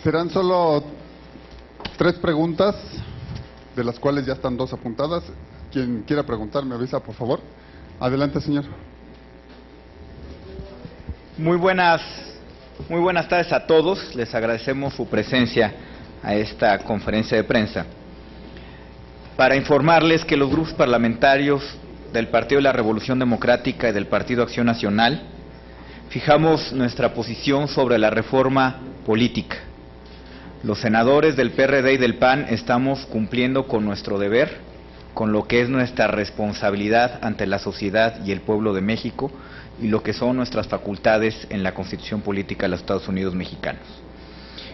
Serán solo 3 preguntas, de las cuales ya están 2 apuntadas. Quien quiera preguntar, me avisa, por favor. Adelante, señor. Muy buenas tardes a todos. Les agradecemos su presencia a esta conferencia de prensa para informarles que los grupos parlamentarios del Partido de la Revolución Democrática y del Partido Acción Nacional fijamos nuestra posición sobre la reforma política. Los senadores del PRD y del PAN estamos cumpliendo con nuestro deber, con lo que es nuestra responsabilidad ante la sociedad y el pueblo de México y lo que son nuestras facultades en la Constitución Política de los Estados Unidos Mexicanos.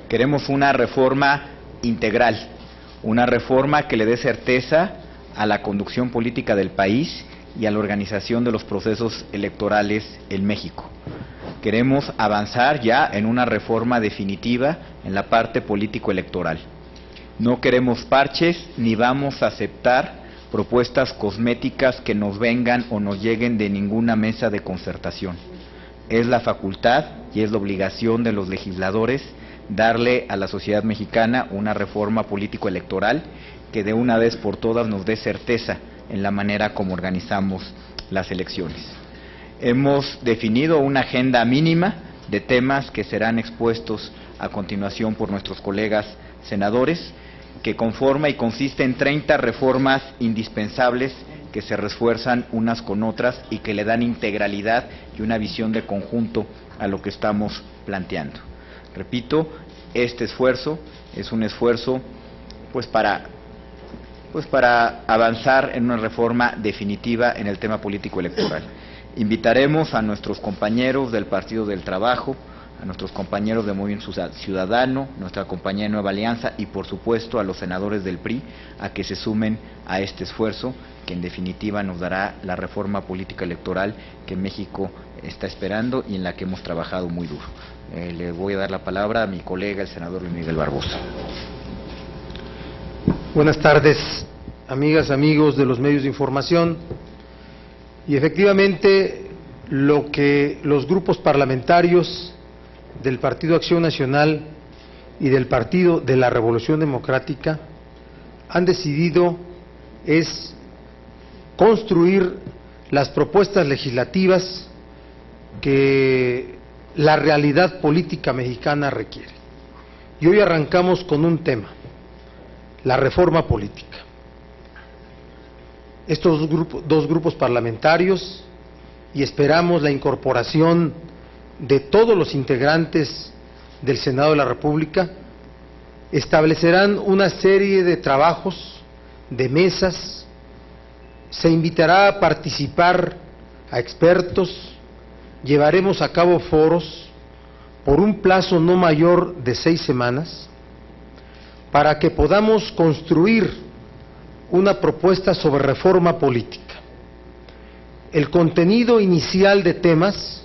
Queremos una reforma integral, una reforma que le dé certeza a la conducción política del país y a la organización de los procesos electorales en México. Queremos avanzar ya en una reforma definitiva en la parte político-electoral. No queremos parches ni vamos a aceptar propuestas cosméticas que nos vengan o nos lleguen de ninguna mesa de concertación. Es la facultad y es la obligación de los legisladores darle a la sociedad mexicana una reforma político-electoral que de una vez por todas nos dé certeza en la manera como organizamos las elecciones. Hemos definido una agenda mínima de temas que serán expuestos a continuación por nuestros colegas senadores, que conforma y consiste en 30 reformas indispensables que se refuerzan unas con otras y que le dan integralidad y una visión de conjunto a lo que estamos planteando. Repito, este esfuerzo es un esfuerzo para avanzar en una reforma definitiva en el tema político electoral. Invitaremos a nuestros compañeros del Partido del Trabajo, a nuestros compañeros de Movimiento Ciudadano, nuestra compañera Nueva Alianza y por supuesto a los senadores del PRI a que se sumen a este esfuerzo que en definitiva nos dará la reforma política electoral que México está esperando y en la que hemos trabajado muy duro. Le voy a dar la palabra a mi colega, el senador Luis Miguel Barbosa. Buenas tardes, amigas, amigos de los medios de información. Y efectivamente, lo que los grupos parlamentarios del Partido Acción Nacional y del Partido de la Revolución Democrática han decidido es construir las propuestas legislativas que la realidad política mexicana requiere. Y hoy arrancamos con un tema, la reforma política. Estos dos grupos parlamentarios, y esperamos la incorporación de todos los integrantes del Senado de la República, establecerán una serie de trabajos, de mesas, se invitará a participar a expertos, llevaremos a cabo foros por un plazo no mayor de 6 semanas, para que podamos construir una propuesta sobre reforma política. El contenido inicial de temas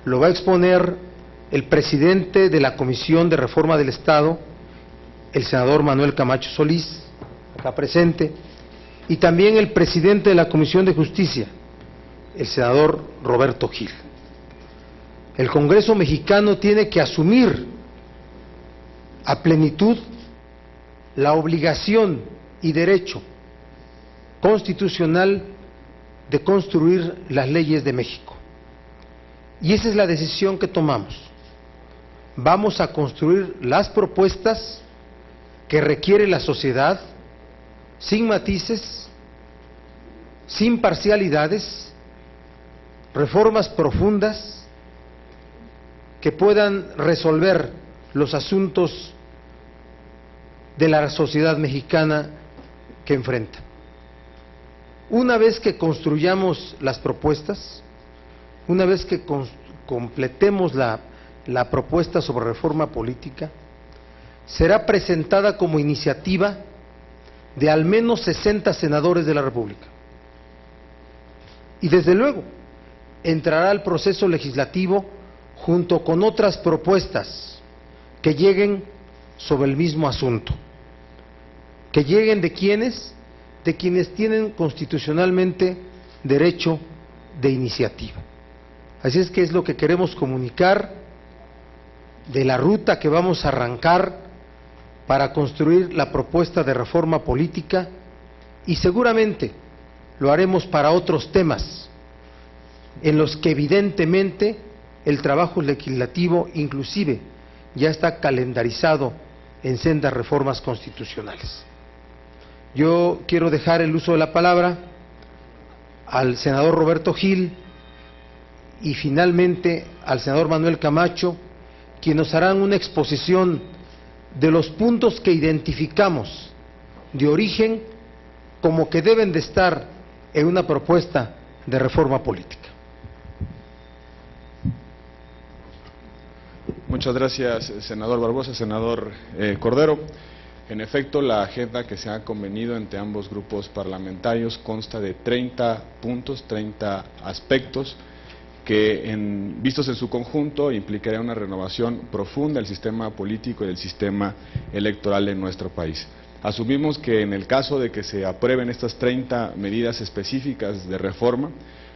lo va a exponer el presidente de la Comisión de Reforma del Estado, el senador Manuel Camacho Solís, acá presente, y también el presidente de la Comisión de Justicia, el senador Roberto Gil. El Congreso mexicano tiene que asumir a plenitud la obligación y derecho constitucional de construir las leyes de México. Y esa es la decisión que tomamos. Vamos a construir las propuestas que requiere la sociedad, sin matices, sin parcialidades, reformas profundas que puedan resolver los asuntos de la sociedad mexicana que enfrenta. Una vez que construyamos las propuestas, una vez que completemos la propuesta sobre reforma política, será presentada como iniciativa de al menos 60 senadores de la República. Y desde luego, entrará al proceso legislativo junto con otras propuestas que lleguen sobre el mismo asunto. Que lleguen de quienes tienen constitucionalmente derecho de iniciativa. Así es que es lo que queremos comunicar de la ruta que vamos a arrancar para construir la propuesta de reforma política, y seguramente lo haremos para otros temas en los que evidentemente el trabajo legislativo inclusive ya está calendarizado en sendas reformas constitucionales. Yo quiero dejar el uso de la palabra al senador Roberto Gil y finalmente al senador Manuel Camacho, quienes nos harán una exposición de los puntos que identificamos de origen como que deben de estar en una propuesta de reforma política. Muchas gracias, senador Barbosa. Senador Cordero, en efecto, la agenda que se ha convenido entre ambos grupos parlamentarios consta de 30 puntos, 30 aspectos que, vistos en su conjunto, implicaría una renovación profunda del sistema político y del sistema electoral en nuestro país. Asumimos que en el caso de que se aprueben estas 30 medidas específicas de reforma,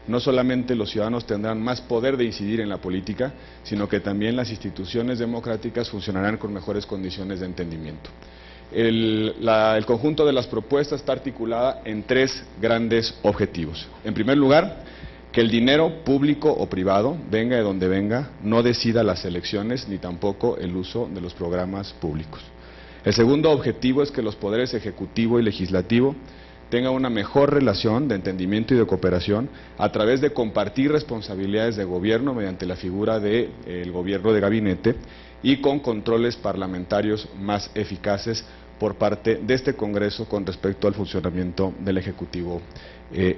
no solamente los ciudadanos tendrán más poder de incidir en la política, sino que también las instituciones democráticas funcionarán con mejores condiciones de entendimiento. El conjunto de las propuestas está articulada en 3 grandes objetivos. En primer lugar, que el dinero público o privado, venga de donde venga, no decida las elecciones ni tampoco el uso de los programas públicos. El segundo objetivo es que los poderes ejecutivo y legislativo tengan una mejor relación de entendimiento y de cooperación a través de compartir responsabilidades de gobierno mediante la figura del gobierno de gabinete y con controles parlamentarios más eficaces por parte de este Congreso con respecto al funcionamiento del Ejecutivo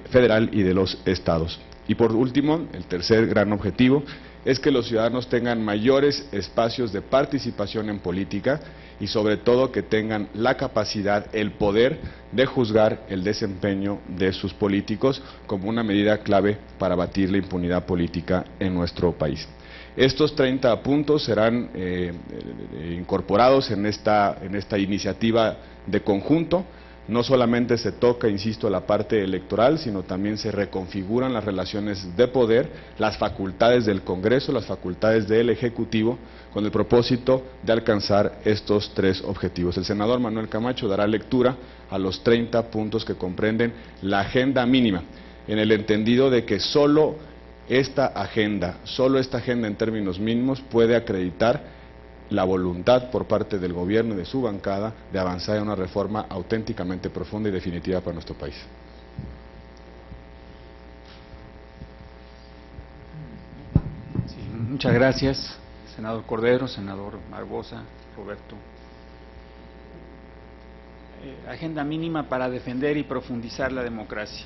federal y de los estados. Y por último, el tercer gran objetivo es que los ciudadanos tengan mayores espacios de participación en política y sobre todo que tengan la capacidad, el poder de juzgar el desempeño de sus políticos como una medida clave para abatir la impunidad política en nuestro país. Estos 30 puntos serán incorporados en esta iniciativa de conjunto. No solamente se toca, insisto, la parte electoral, sino también se reconfiguran las relaciones de poder, las facultades del Congreso, las facultades del Ejecutivo, con el propósito de alcanzar estos 3 objetivos. El senador Manuel Camacho dará lectura a los 30 puntos que comprenden la agenda mínima, en el entendido de que solo esta agenda en términos mínimos puede acreditar la voluntad por parte del gobierno y de su bancada de avanzar en una reforma auténticamente profunda y definitiva para nuestro país. Sí, muchas gracias, senador Cordero, senador Barbosa, Roberto. Agenda mínima para defender y profundizar la democracia.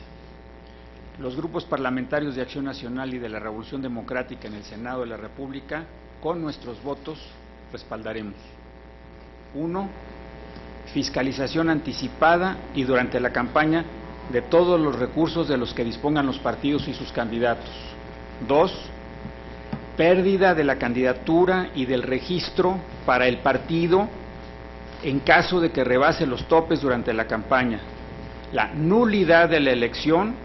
Los grupos parlamentarios de Acción Nacional y de la Revolución Democrática en el Senado de la República, con nuestros votos, respaldaremos. 1. Fiscalización anticipada y durante la campaña de todos los recursos de los que dispongan los partidos y sus candidatos. 2. Pérdida de la candidatura y del registro para el partido en caso de que rebase los topes durante la campaña. La nulidad de la elección,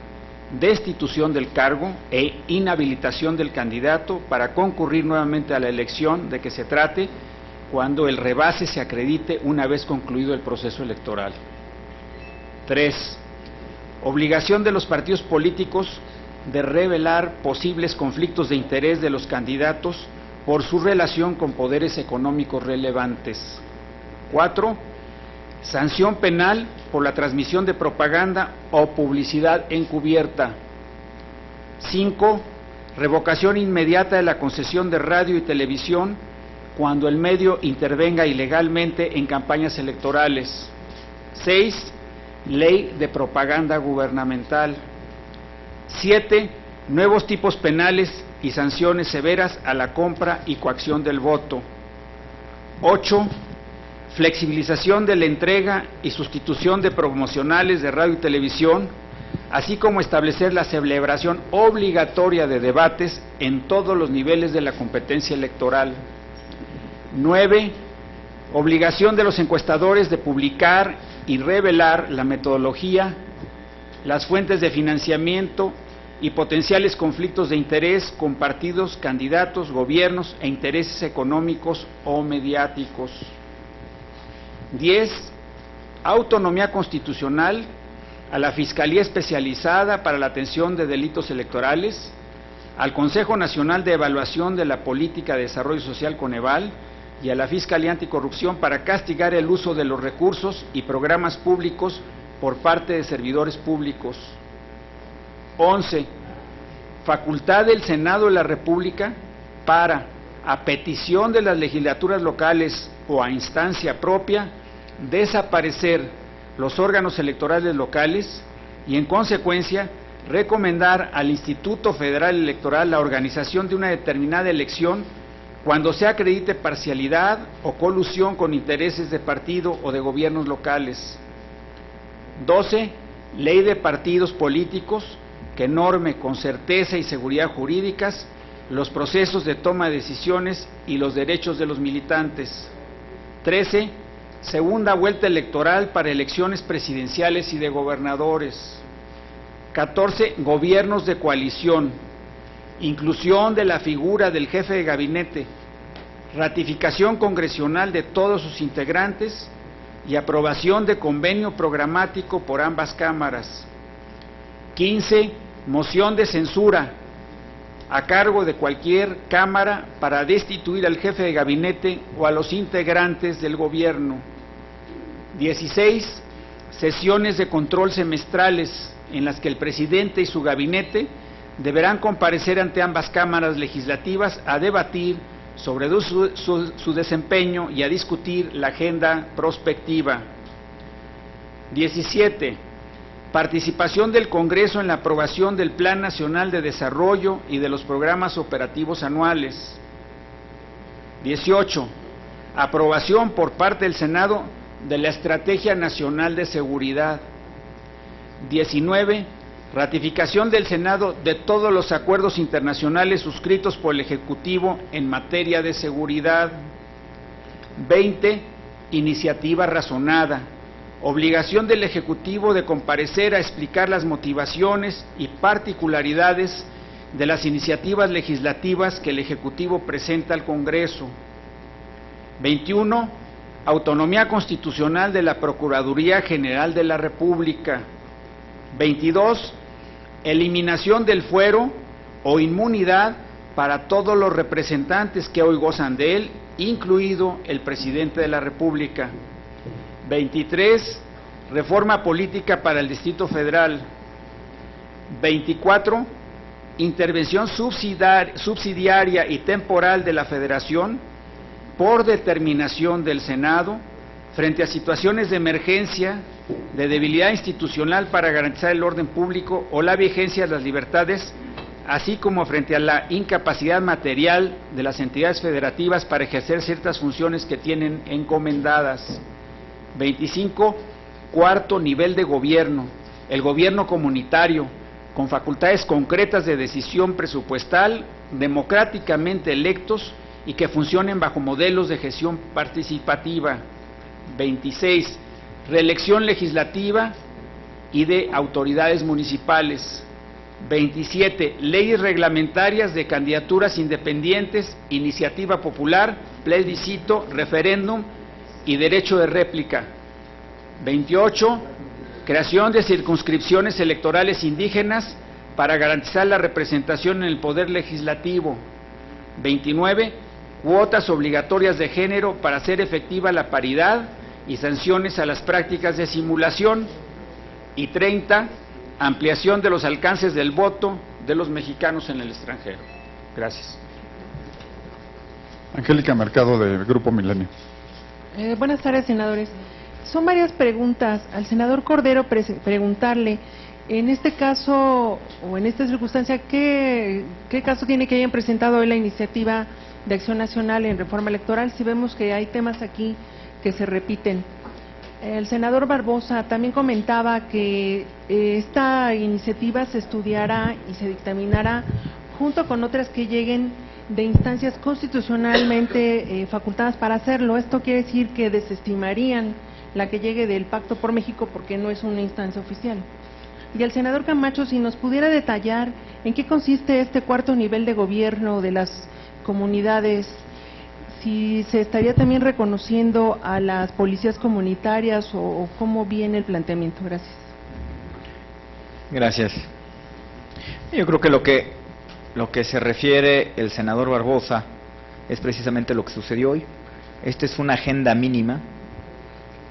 destitución del cargo e inhabilitación del candidato para concurrir nuevamente a la elección de que se trate cuando el rebase se acredite una vez concluido el proceso electoral. 3. Obligación de los partidos políticos de revelar posibles conflictos de interés de los candidatos por su relación con poderes económicos relevantes. 4. Sanción penal por la transmisión de propaganda o publicidad encubierta. 5. Revocación inmediata de la concesión de radio y televisión cuando el medio intervenga ilegalmente en campañas electorales. 6. Ley de propaganda gubernamental. 7. Nuevos tipos penales y sanciones severas a la compra y coacción del voto. 8. Flexibilización de la entrega y sustitución de promocionales de radio y televisión, así como establecer la celebración obligatoria de debates en todos los niveles de la competencia electoral. 9. Obligación de los encuestadores de publicar y revelar la metodología, las fuentes de financiamiento y potenciales conflictos de interés con partidos, candidatos, gobiernos e intereses económicos o mediáticos. 10. Autonomía constitucional a la Fiscalía Especializada para la Atención de Delitos Electorales, al Consejo Nacional de Evaluación de la Política de Desarrollo Social Coneval y a la Fiscalía Anticorrupción para castigar el uso de los recursos y programas públicos por parte de servidores públicos. 11. Facultad del Senado de la República para, a petición de las legislaturas locales o a instancia propia, desaparecer los órganos electorales locales y, en consecuencia, recomendar al Instituto Federal Electoral la organización de una determinada elección cuando se acredite parcialidad o colusión con intereses de partido o de gobiernos locales. 12. Ley de partidos políticos que norme con certeza y seguridad jurídicas los procesos de toma de decisiones y los derechos de los militantes. 13. Segunda vuelta electoral para elecciones presidenciales y de gobernadores. 14. Gobiernos de coalición. Inclusión de la figura del jefe de gabinete. Ratificación congresional de todos sus integrantes y aprobación de convenio programático por ambas cámaras. 15. Moción de censura a cargo de cualquier cámara para destituir al jefe de gabinete o a los integrantes del gobierno. 16. Sesiones de control semestrales en las que el presidente y su gabinete deberán comparecer ante ambas cámaras legislativas a debatir sobre su desempeño y a discutir la agenda prospectiva. 17. Participación del Congreso en la aprobación del Plan Nacional de Desarrollo y de los programas operativos anuales. 18. Aprobación por parte del Senado de la Estrategia Nacional de Seguridad. 19. Ratificación del Senado de todos los acuerdos internacionales suscritos por el Ejecutivo en materia de seguridad. 20. Iniciativa razonada. Obligación del Ejecutivo de comparecer a explicar las motivaciones y particularidades de las iniciativas legislativas que el Ejecutivo presenta al Congreso. 21. Autonomía constitucional de la Procuraduría General de la República. 22. Eliminación del fuero o inmunidad para todos los representantes que hoy gozan de él, incluido el presidente de la República. 23. Reforma política para el Distrito Federal. 24. Intervención subsidiaria y temporal de la Federación por determinación del Senado frente a situaciones de emergencia, de debilidad institucional para garantizar el orden público o la vigencia de las libertades, así como frente a la incapacidad material de las entidades federativas para ejercer ciertas funciones que tienen encomendadas. 25. Cuarto nivel de gobierno, el gobierno comunitario, con facultades concretas de decisión presupuestal, democráticamente electos y que funcionen bajo modelos de gestión participativa. 26. Reelección legislativa y de autoridades municipales. 27. Leyes reglamentarias de candidaturas independientes, iniciativa popular, plebiscito, referéndum y derecho de réplica. 28. Creación de circunscripciones electorales indígenas para garantizar la representación en el poder legislativo. 29. Cuotas obligatorias de género para hacer efectiva la paridad y sanciones a las prácticas de simulación. Y 30. Ampliación de los alcances del voto de los mexicanos en el extranjero. Gracias. Angélica Mercado, del Grupo Milenio. Buenas tardes, senadores. Son varias preguntas. Al senador Cordero preguntarle, en este caso, o en esta circunstancia, ¿qué caso tiene que hayan presentado hoy la iniciativa de Acción Nacional en reforma electoral? Si vemos que hay temas aquí que se repiten. El senador Barbosa también comentaba que esta iniciativa se estudiará y se dictaminará junto con otras que lleguen de instancias constitucionalmente facultadas para hacerlo. Esto quiere decir que desestimarían la que llegue del Pacto por México porque no es una instancia oficial. Y al senador Camacho, si nos pudiera detallar en qué consiste este cuarto nivel de gobierno de las comunidades, si se estaría también reconociendo a las policías comunitarias o cómo viene el planteamiento. Gracias. Gracias. Yo creo que lo que se refiere el senador Barbosa es precisamente lo que sucedió hoy. Esta es una agenda mínima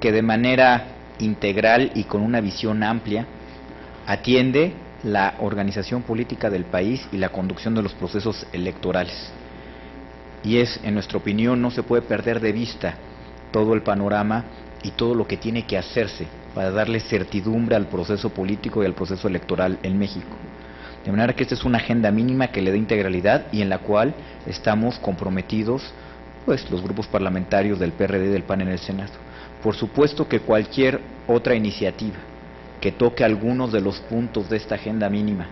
que de manera integral y con una visión amplia atiende la organización política del país y la conducción de los procesos electorales. Y en nuestra opinión, no se puede perder de vista todo el panorama y todo lo que tiene que hacerse para darle certidumbre al proceso político y al proceso electoral en México. De manera que esta es una agenda mínima que le da integralidad y en la cual estamos comprometidos, pues, los grupos parlamentarios del PRD y del PAN en el Senado. Por supuesto que cualquier otra iniciativa que toque algunos de los puntos de esta agenda mínima,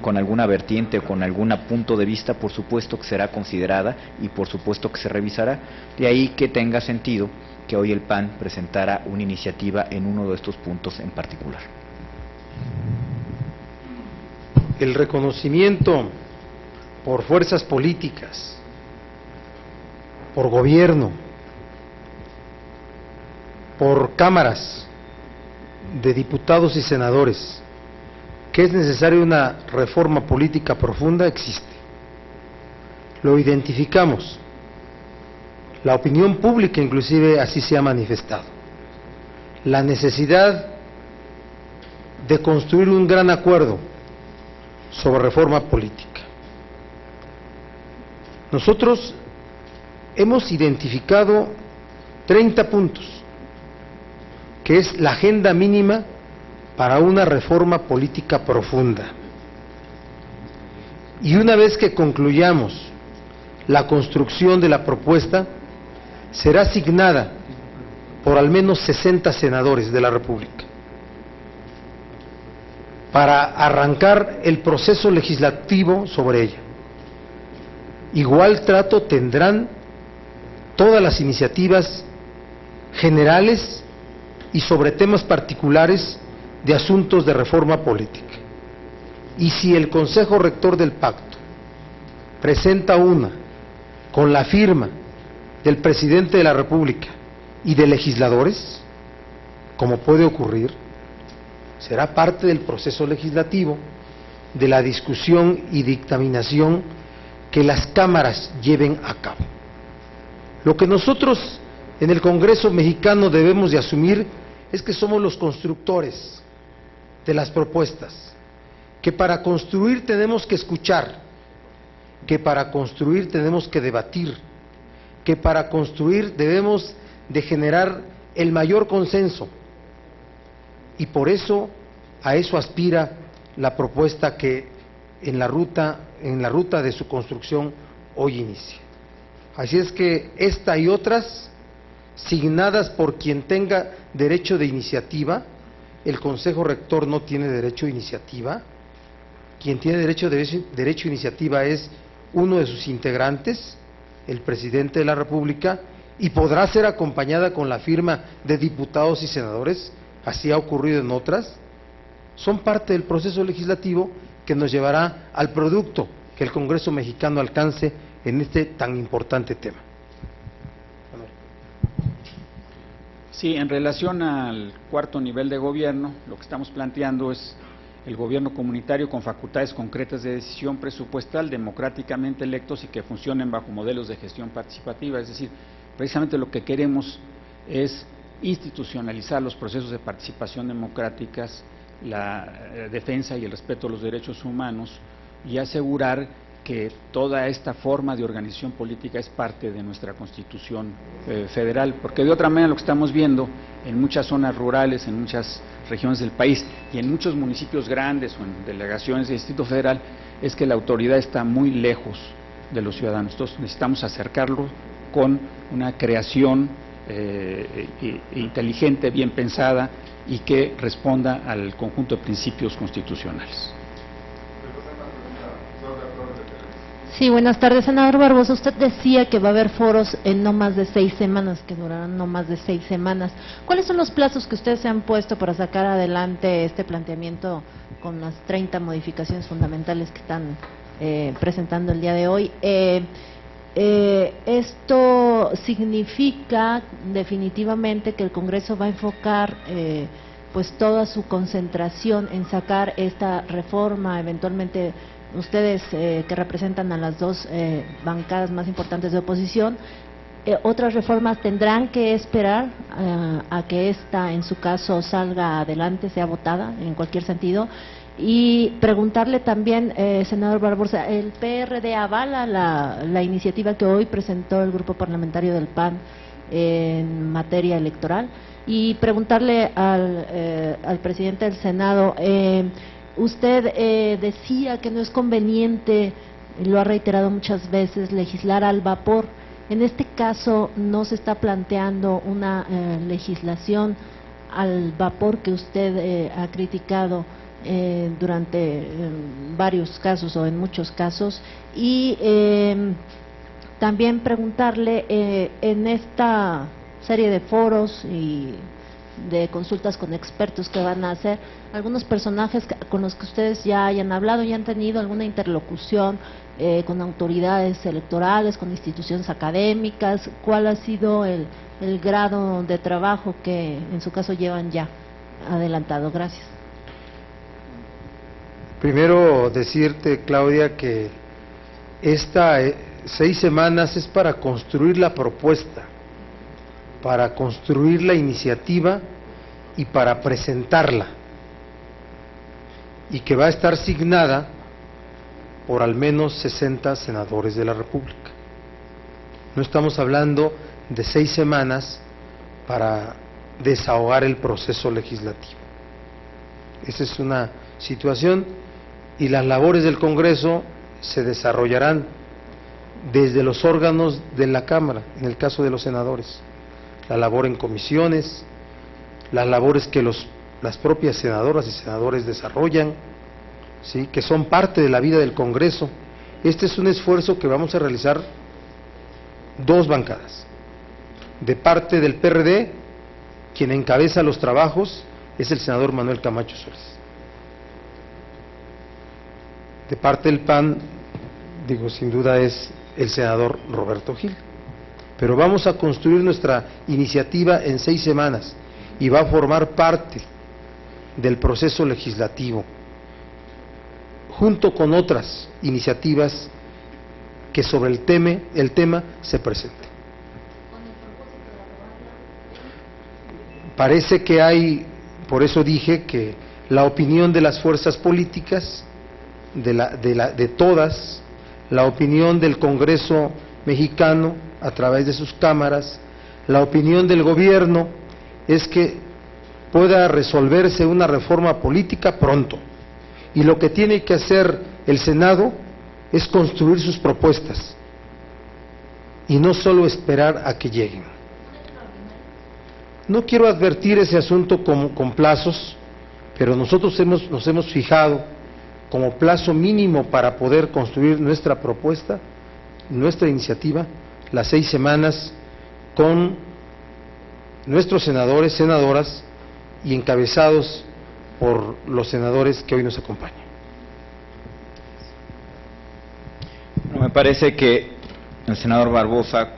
con alguna vertiente o con algún punto de vista, por supuesto que será considerada y por supuesto que se revisará. De ahí que tenga sentido que hoy el PAN presentara una iniciativa en uno de estos puntos en particular. El reconocimiento por fuerzas políticas, por gobierno, por cámaras de diputados y senadores, que es necesaria una reforma política profunda, existe. Lo identificamos. La opinión pública inclusive así se ha manifestado. La necesidad de construir un gran acuerdo sobre reforma política. Nosotros hemos identificado 30 puntos, que es la agenda mínima para una reforma política profunda. Y una vez que concluyamos la construcción de la propuesta, será asignada por al menos 60 senadores de la República para arrancar el proceso legislativo sobre ella. Igual trato tendrán todas las iniciativas generales y sobre temas particulares de asuntos de reforma política. Y si el Consejo Rector del Pacto presenta una con la firma del Presidente de la República y de legisladores, como puede ocurrir, será parte del proceso legislativo, de la discusión y dictaminación que las cámaras lleven a cabo. Lo que nosotros en el Congreso mexicano debemos de asumir es que somos los constructores de las propuestas, que para construir tenemos que escuchar, que para construir tenemos que debatir, que para construir debemos de generar el mayor consenso, y por eso a eso aspira la propuesta que en la ruta de su construcción hoy inicia. Así es que esta y otras, signadas por quien tenga derecho de iniciativa, el Consejo Rector no tiene derecho de iniciativa, quien tiene derecho de iniciativa es uno de sus integrantes, el Presidente de la República, y podrá ser acompañada con la firma de diputados y senadores, así ha ocurrido en otras. Son parte del proceso legislativo que nos llevará al producto que el Congreso mexicano alcance en este tan importante tema. Sí, en relación al cuarto nivel de gobierno, lo que estamos planteando es el gobierno comunitario con facultades concretas de decisión presupuestal, democráticamente electos y que funcionen bajo modelos de gestión participativa. Es decir, precisamente lo que queremos es institucionalizar los procesos de participación democráticas, la defensa y el respeto a los derechos humanos y asegurar que toda esta forma de organización política es parte de nuestra Constitución federal, porque de otra manera lo que estamos viendo en muchas zonas rurales, en muchas regiones del país y en muchos municipios grandes o en delegaciones del Distrito Federal es que la autoridad está muy lejos de los ciudadanos. Entonces necesitamos acercarlo con una creación inteligente, bien pensada y que responda al conjunto de principios constitucionales. Sí, buenas tardes, senador Barbosa. Usted decía que va a haber foros en no más de 6 semanas, que durarán no más de 6 semanas. ¿Cuáles son los plazos que ustedes se han puesto para sacar adelante este planteamiento con las 30 modificaciones fundamentales que están presentando el día de hoy? Esto significa definitivamente que el Congreso va a enfocar pues toda su concentración en sacar esta reforma, eventualmente ustedes que representan a las dos bancadas más importantes de oposición, otras reformas tendrán que esperar a que esta, en su caso, salga adelante, sea votada en cualquier sentido. Y preguntarle también, senador Barbosa, ¿el PRD avala la iniciativa que hoy presentó el Grupo Parlamentario del PAN en materia electoral? Y preguntarle al presidente del Senado, usted decía que no es conveniente, lo ha reiterado muchas veces, legislar al vapor. En este caso, ¿no se está planteando una legislación al vapor que usted ha criticado durante varios casos o en muchos casos? Y también preguntarle, en esta serie de foros y de consultas con expertos que van a hacer, algunos personajes con los que ustedes ya hayan hablado y han tenido alguna interlocución con autoridades electorales, con instituciones académicas, ¿cuál ha sido el grado de trabajo que en su caso llevan ya adelantado? Gracias. Primero decirte, Claudia, que esta 6 semanas es para construir la propuesta, para construir la iniciativa y para presentarla, y que va a estar signada por al menos 60 senadores de la República. No estamos hablando de 6 semanas para desahogar el proceso legislativo. Esa es una situación, y las labores del Congreso se desarrollarán desde los órganos de la Cámara, en el caso de los senadores, la labor en comisiones, las labores que las propias senadoras y senadores desarrollan, ¿sí?, que son parte de la vida del Congreso. Este es un esfuerzo que vamos a realizar 2 bancadas. De parte del PRD, quien encabeza los trabajos es el senador Manuel Camacho Suárez. De parte del PAN, sin duda es el senador Roberto Gil. Pero vamos a construir nuestra iniciativa en 6 semanas y va a formar parte del proceso legislativo, junto con otras iniciativas que sobre el tema se presenten. Parece que hay, por eso dije que la opinión de las fuerzas políticas, de todas, la opinión del Congreso mexicano a través de sus cámaras, la opinión del gobierno es que pueda resolverse una reforma política pronto, y lo que tiene que hacer el Senado es construir sus propuestas y no solo esperar a que lleguen. No quiero advertir ese asunto con plazos, pero nosotros nos hemos fijado como plazo mínimo para poder construir nuestra propuesta, nuestra iniciativa, las 6 semanas, con nuestros senadores, senadoras, y encabezados por los senadores que hoy nos acompañan. Me parece que el senador Barbosa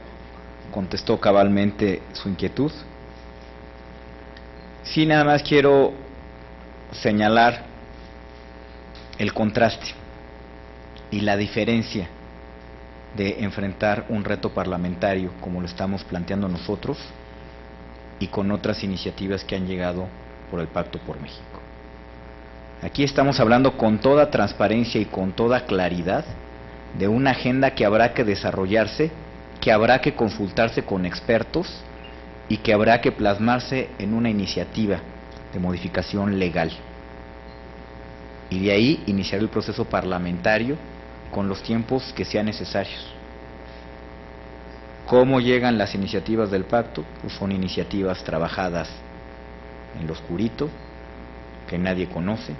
contestó cabalmente su inquietud. Sí, nada más quiero señalar el contraste y la diferencia de enfrentar un reto parlamentario como lo estamos planteando nosotros y con otras iniciativas que han llegado por el Pacto por México. Aquí estamos hablando con toda transparencia y con toda claridad de una agenda que habrá que desarrollarse, que habrá que consultarse con expertos y que habrá que plasmarse en una iniciativa de modificación legal. Y de ahí iniciar el proceso parlamentario con los tiempos que sean necesarios. ¿Cómo llegan las iniciativas del pacto? Pues son iniciativas trabajadas en lo oscurito, que nadie conoce,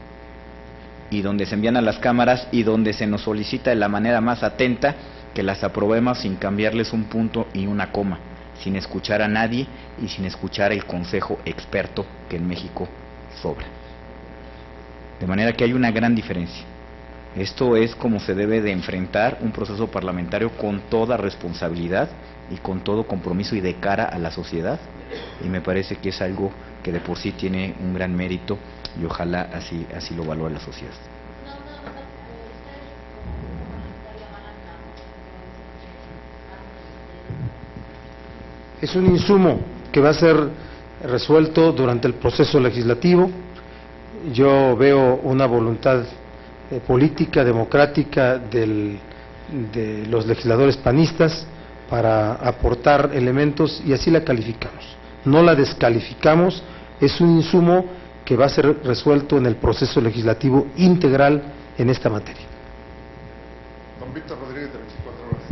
y donde se envían a las cámaras y donde se nos solicita de la manera más atenta que las aprobemos sin cambiarles un punto y una coma, sin escuchar a nadie y sin escuchar el consejo experto que en México sobra. De manera que hay una gran diferencia. Esto es como se debe de enfrentar un proceso parlamentario con toda responsabilidad y con todo compromiso y de cara a la sociedad, y me parece que es algo que de por sí tiene un gran mérito y ojalá así lo valore la sociedad. Es un insumo que va a ser resuelto durante el proceso legislativo. Yo veo una voluntad política, democrática de los legisladores panistas para aportar elementos y así la calificamos. No la descalificamos, es un insumo que va a ser resuelto en el proceso legislativo integral en esta materia. Don Víctor Rodríguez, de 24 horas.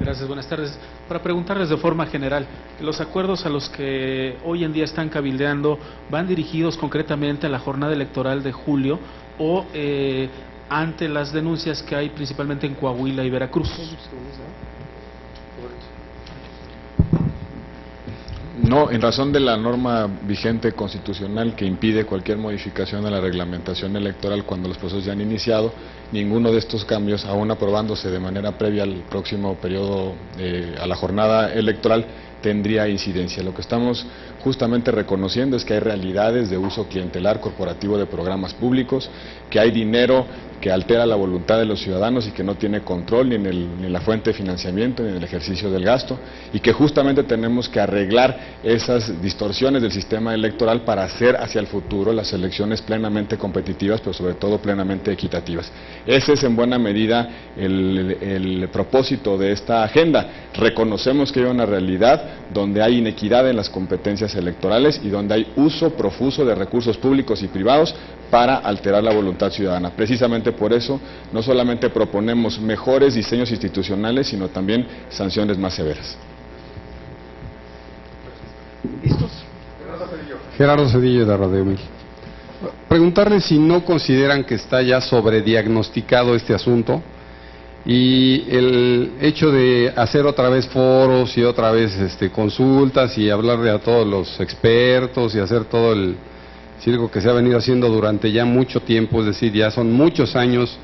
Gracias, buenas tardes. Para preguntarles de forma general, ¿los acuerdos a los que hoy en día están cabildeando van dirigidos concretamente a la jornada electoral de julio o ante las denuncias que hay principalmente en Coahuila y Veracruz? No, en razón de la norma vigente constitucional que impide cualquier modificación a la reglamentación electoral cuando los procesos ya han iniciado, ninguno de estos cambios, aún aprobándose de manera previa al próximo periodo, a la jornada electoral, tendría incidencia. Lo que estamos justamente reconociendo es que hay realidades de uso clientelar corporativo de programas públicos, que hay dinero que altera la voluntad de los ciudadanos y que no tiene control ni en la fuente de financiamiento ni en el ejercicio del gasto, y que justamente tenemos que arreglar esas distorsiones del sistema electoral para hacer hacia el futuro las elecciones plenamente competitivas, pero sobre todo plenamente equitativas. Ese es en buena medida el propósito de esta agenda. Reconocemos que hay una realidad donde hay inequidad en las competencias electorales y donde hay uso profuso de recursos públicos y privados para alterar la voluntad ciudadana. Precisamente por eso no solamente proponemos mejores diseños institucionales, sino también sanciones más severas. Gerardo Cedillo, de Radio Mil. Preguntarle si no consideran que está ya sobrediagnosticado este asunto y el hecho de hacer otra vez foros y otra vez consultas y hablarle a todos los expertos y hacer todo el circo que se ha venido haciendo durante ya mucho tiempo, es decir, ya son muchos años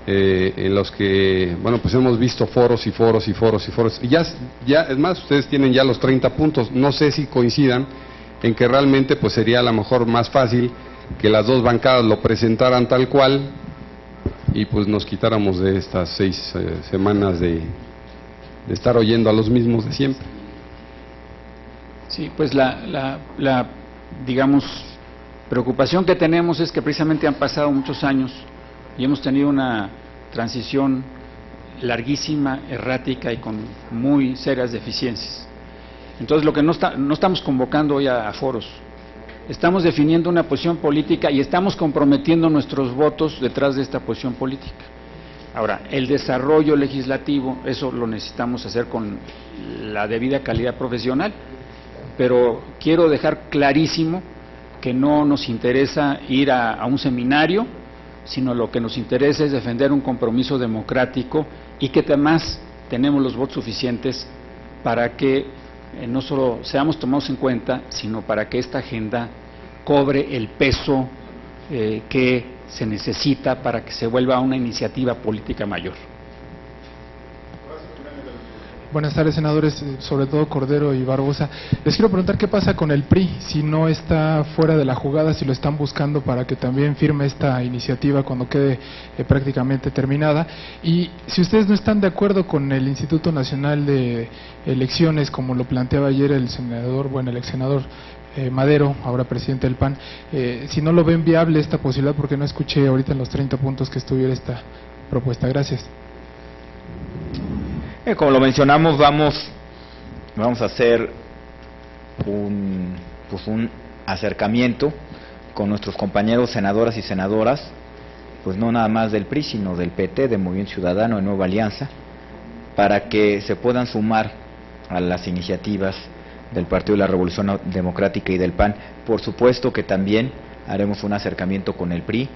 en los que, bueno, pues hemos visto foros y foros y foros y foros. Y ya es más, ustedes tienen ya los 30 puntos, no sé si coincidan en que realmente pues sería a lo mejor más fácil que las dos bancadas lo presentaran tal cual y pues nos quitáramos de estas 6 semanas de estar oyendo a los mismos de siempre. Sí, pues la digamos, preocupación que tenemos es que precisamente han pasado muchos años y hemos tenido una transición larguísima, errática y con muy serias deficiencias. Entonces, lo que no estamos convocando hoy a foros, estamos definiendo una posición política y estamos comprometiendo nuestros votos detrás de esta posición política. Ahora, el desarrollo legislativo, eso lo necesitamos hacer con la debida calidad profesional, pero quiero dejar clarísimo que no nos interesa ir a un seminario, sino lo que nos interesa es defender un compromiso democrático y que además tenemos los votos suficientes para que no solo seamos tomados en cuenta, sino para que esta agenda cobre el peso que se necesita para que se vuelva una iniciativa política mayor. Buenas tardes, senadores, sobre todo Cordero y Barbosa. Les quiero preguntar qué pasa con el PRI, si no está fuera de la jugada, si lo están buscando para que también firme esta iniciativa cuando quede prácticamente terminada. Y si ustedes no están de acuerdo con el Instituto Nacional de Elecciones, como lo planteaba ayer el senador, bueno, el ex senador Madero, ahora presidente del PAN, si no lo ven viable esta posibilidad, porque no escuché ahorita en los 30 puntos que estuviera esta propuesta. Gracias. Como lo mencionamos, vamos a hacer un acercamiento con nuestros compañeros senadoras y senadoras, pues no nada más del PRI, sino del PT, de Movimiento Ciudadano, de Nueva Alianza, para que se puedan sumar a las iniciativas del Partido de la Revolución Democrática y del PAN. Por supuesto que también haremos un acercamiento con el PRI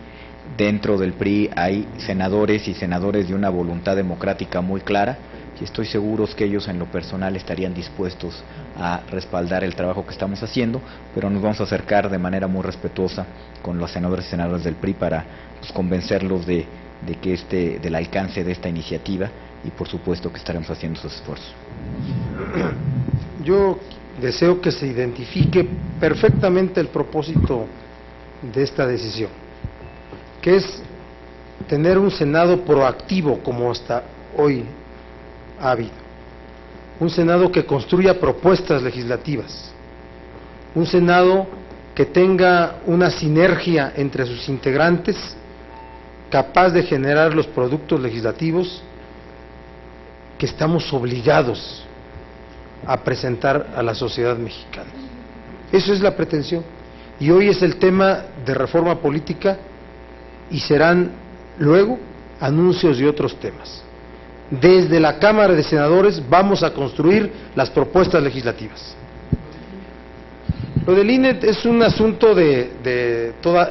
dentro del PRI hay senadores y senadores de una voluntad democrática muy clara, y estoy seguro que ellos en lo personal estarían dispuestos a respaldar el trabajo que estamos haciendo, pero nos vamos a acercar de manera muy respetuosa con los senadores y senadoras del PRI para convencerlos del alcance de esta iniciativa, y por supuesto que estaremos haciendo esos esfuerzos. Yo deseo que se identifique perfectamente el propósito de esta decisión, que es tener un Senado proactivo como hasta hoy ha habido, un Senado que construya propuestas legislativas, un Senado que tenga una sinergia entre sus integrantes, capaz de generar los productos legislativos que estamos obligados a presentar a la sociedad mexicana. Eso es la pretensión. Y hoy es el tema de reforma política y serán luego anuncios de otros temas. Desde la Cámara de Senadores vamos a construir las propuestas legislativas. Lo del INE es un asunto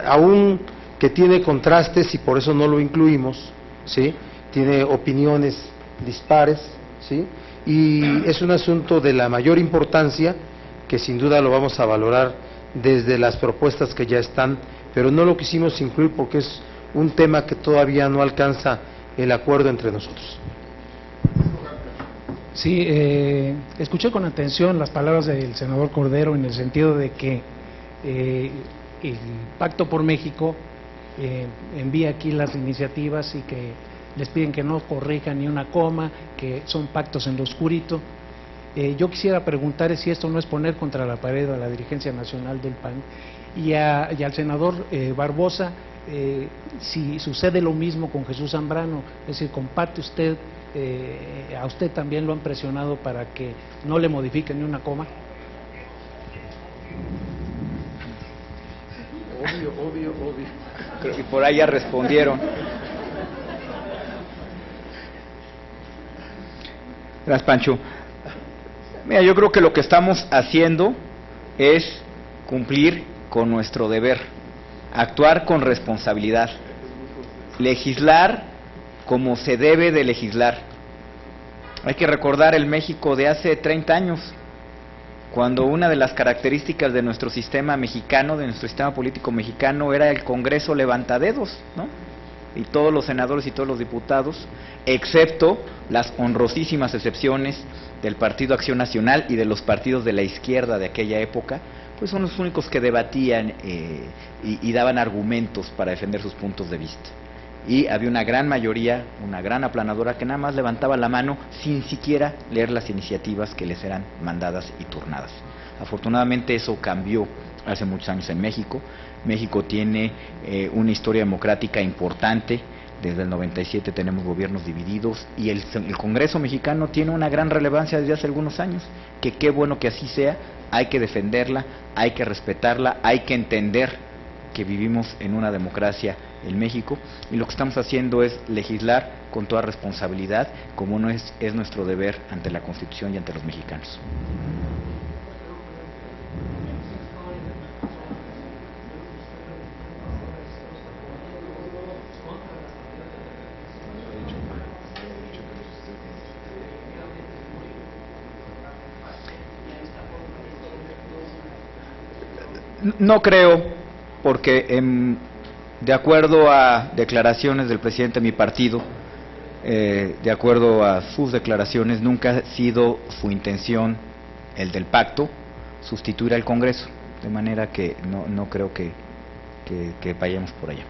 aún que tiene contrastes y por eso no lo incluimos, ¿sí? Tiene opiniones dispares, ¿sí? Y es un asunto de la mayor importancia que sin duda lo vamos a valorar desde las propuestas que ya están, pero no lo quisimos incluir porque es un tema que todavía no alcanza el acuerdo entre nosotros. Sí, escuché con atención las palabras del senador Cordero en el sentido de que el Pacto por México envía aquí las iniciativas y que les piden que no corrijan ni una coma, que son pactos en lo oscurito. Yo quisiera preguntar si esto no es poner contra la pared a la dirigencia nacional del PAN y al senador Barbosa, si sucede lo mismo con Jesús Zambrano, es decir, comparte usted, a usted también lo han presionado para que no le modifiquen ni una coma. Obvio. Creo que por ahí ya respondieron. Gracias, Pancho. Mira, yo creo que lo que estamos haciendo es cumplir con nuestro deber, actuar con responsabilidad, legislar como se debe de legislar. Hay que recordar el México de hace 30 años, cuando una de las características de nuestro sistema mexicano, de nuestro sistema político mexicano, era el Congreso levantadedos, ¿no? Y todos los senadores y todos los diputados, excepto las honrosísimas excepciones del Partido Acción Nacional y de los partidos de la izquierda de aquella época, pues son los únicos que debatían y daban argumentos para defender sus puntos de vista. Y había una gran mayoría, una gran aplanadora que nada más levantaba la mano sin siquiera leer las iniciativas que les eran mandadas y turnadas. Afortunadamente eso cambió hace muchos años en México. México tiene una historia democrática importante. Desde el 97 tenemos gobiernos divididos y el Congreso mexicano tiene una gran relevancia desde hace algunos años, que qué bueno que así sea. Hay que defenderla, hay que respetarla, hay que entender que vivimos en una democracia en México, y lo que estamos haciendo es legislar con toda responsabilidad, como no es nuestro deber ante la Constitución y ante los mexicanos. No creo, porque de acuerdo a declaraciones del presidente de mi partido, de acuerdo a sus declaraciones, nunca ha sido su intención, el del pacto, sustituir al Congreso, de manera que no creo que vayamos por allá.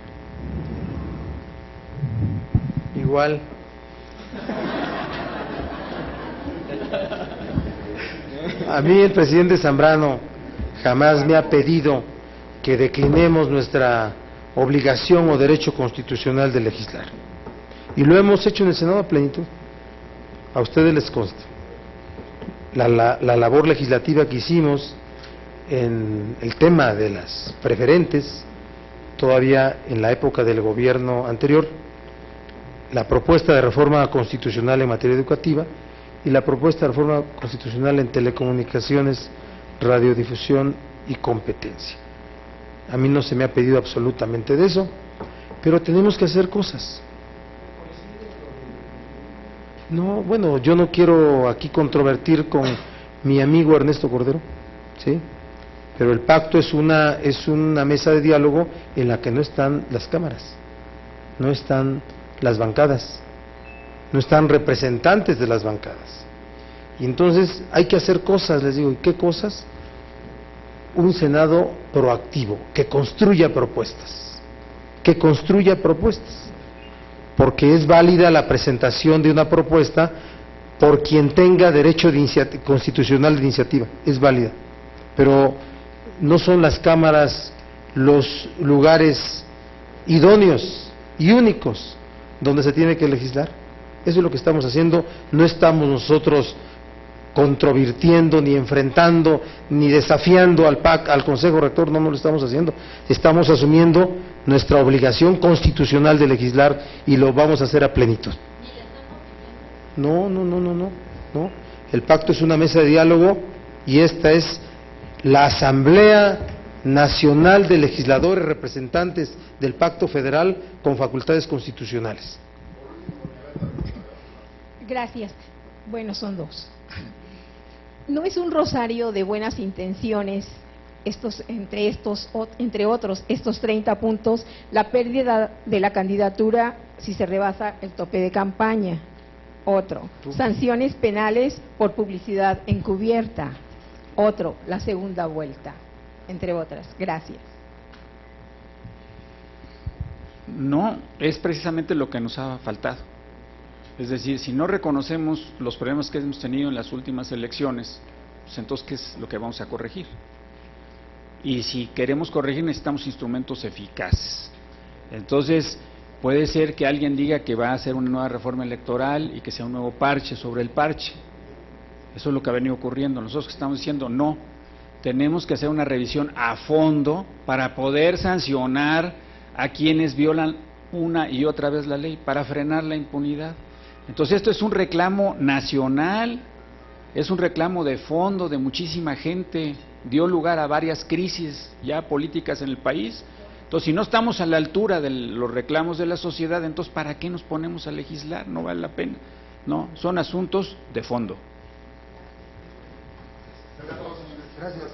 Igual. A mí el presidente Zambrano jamás me ha pedido que declinemos nuestra obligación o derecho constitucional de legislar. Y lo hemos hecho en el Senado a plenitud. A ustedes les consta. La labor legislativa que hicimos en el tema de las preferentes, todavía en la época del gobierno anterior, la propuesta de reforma constitucional en materia educativa y la propuesta de reforma constitucional en telecomunicaciones, radiodifusión y competencia. A mí no se me ha pedido absolutamente de eso, pero tenemos que hacer cosas. No, bueno, yo no quiero aquí controvertir con mi amigo Ernesto Cordero, ¿sí? Pero el pacto es una mesa de diálogo en la que no están las cámaras, no están las bancadas, no están representantes de las bancadas. Y entonces hay que hacer cosas, les digo, ¿y qué cosas? Un Senado proactivo, que construya propuestas, porque es válida la presentación de una propuesta por quien tenga derecho constitucional de iniciativa, es válida, pero no son las cámaras los lugares idóneos y únicos donde se tiene que legislar. Eso es lo que estamos haciendo, no estamos nosotros controvirtiendo, ni enfrentando, ni desafiando al PAC, al Consejo Rector, no lo estamos haciendo, estamos asumiendo nuestra obligación constitucional de legislar y lo vamos a hacer a plenitud. No, el pacto es una mesa de diálogo y esta es la Asamblea Nacional de Legisladores Representantes del Pacto Federal con facultades constitucionales. Gracias. Bueno, son dos. No es un rosario de buenas intenciones, entre otros, estos 30 puntos, la pérdida de la candidatura si se rebasa el tope de campaña. Otro, sanciones penales por publicidad encubierta. Otro, la segunda vuelta, entre otras. Gracias. No, es precisamente lo que nos ha faltado. Es decir, si no reconocemos los problemas que hemos tenido en las últimas elecciones, pues entonces, ¿qué es lo que vamos a corregir? Y si queremos corregir, necesitamos instrumentos eficaces. Entonces, puede ser que alguien diga que va a hacer una nueva reforma electoral y que sea un nuevo parche sobre el parche. Eso es lo que ha venido ocurriendo. Nosotros que estamos diciendo, no, tenemos que hacer una revisión a fondo para poder sancionar a quienes violan una y otra vez la ley, para frenar la impunidad. Entonces esto es un reclamo nacional, es un reclamo de fondo de muchísima gente, dio lugar a varias crisis ya políticas en el país. Entonces si no estamos a la altura de los reclamos de la sociedad, entonces ¿para qué nos ponemos a legislar? No vale la pena, no, son asuntos de fondo. Gracias.